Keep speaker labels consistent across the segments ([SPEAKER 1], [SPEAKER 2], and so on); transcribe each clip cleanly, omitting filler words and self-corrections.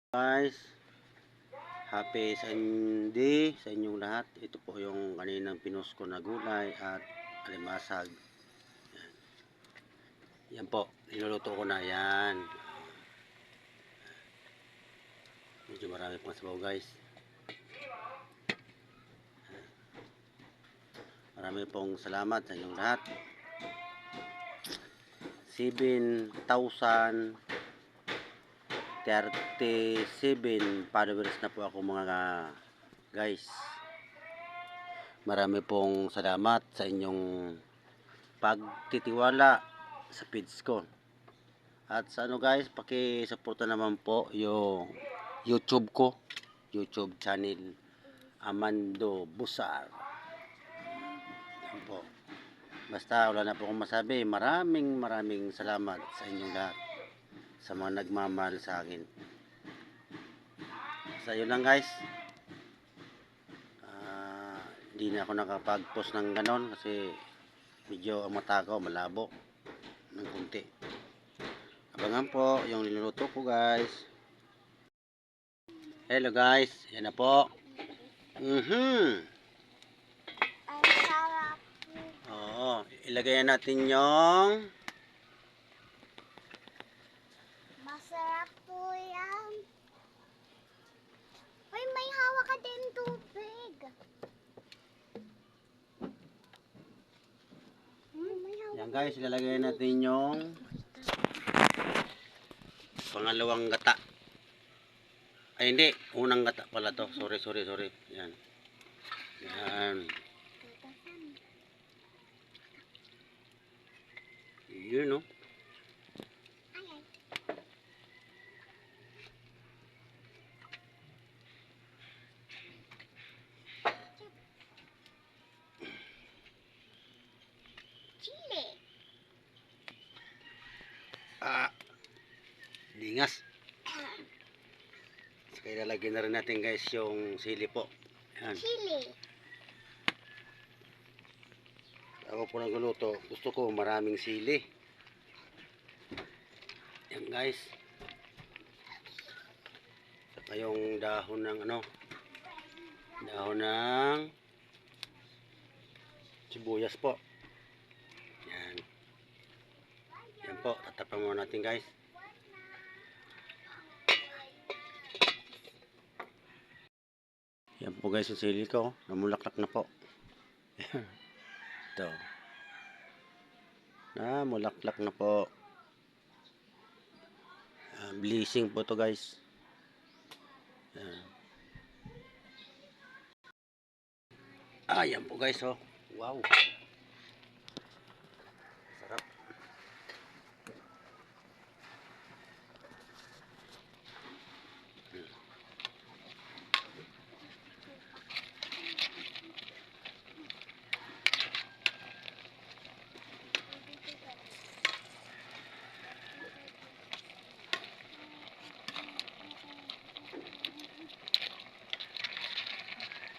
[SPEAKER 1] Guys, happy Sunday sa inyong lahat. Ito po yung kaninang pinost ko na gulay at alimasag. Yan po, niluluto ko na yan. Medyo marami pang sabaw guys. Marami pong salamat sa inyong lahat. 7,037 followers na po ako mga guys. Marami pong salamat sa inyong pagtitiwala sa feeds ko. At sa guys, paki-suporta naman po yung YouTube ko, YouTube channel Amando Busar. Yan po. Basta wala na po akong masabi. Maraming salamat sa inyong lahat, sa mga nagmamahal sa akin. Sa yun lang guys. Hindi na ako nakapag-post ng ganon kasi medyo ang mata ko malabo ng kunti. Abangan po yung niluluto ko guys. Hello guys, yan na po. Oo, ilagay natin yung
[SPEAKER 2] masarap po yan. Uy, may hawak ka din tubig.
[SPEAKER 1] yan guys, ilalagay natin yung pangalawang gata. Ay hindi, unang gata pala to. Sorry. Yan. Yan. Yun no.
[SPEAKER 2] Chili.
[SPEAKER 1] Dingas. Kaya lalagyan na rin natin guys yung sili po. Yan.
[SPEAKER 2] Chili.
[SPEAKER 1] Ako po nagluluto, gusto ko maraming sili. Yan guys. Saka yung dahon ng dahon ng sibuyas po. Yan. Yan po, tatapan muna natin guys. Yan po guys yung sili ko, namulaklak na po. Ito. Namulaklak na po. Blessing po to guys. Yan po guys oh. Wow. Sarap.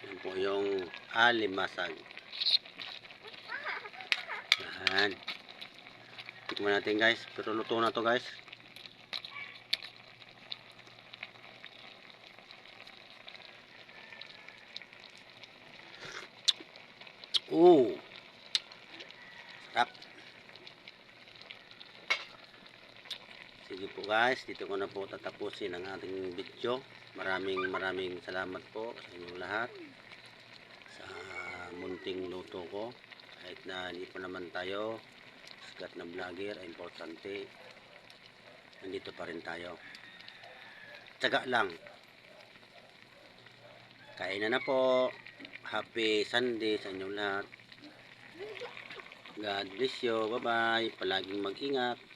[SPEAKER 1] Yan po yung alimasag. Yan. Tikman natin guys. Pero luto na to guys. Sarap. Sige po guys. Dito ko na po tatapusin ang ating video. Maraming salamat po sa inyong lahat. Sa munting luto ko. Kahit na hindi pa naman tayo sikat na vlogger, importante nandito pa rin tayo. Tsaga lang. Kain na po. Happy Sunday sa inyong lahat. God bless you. Bye bye. Palaging mag-ingat.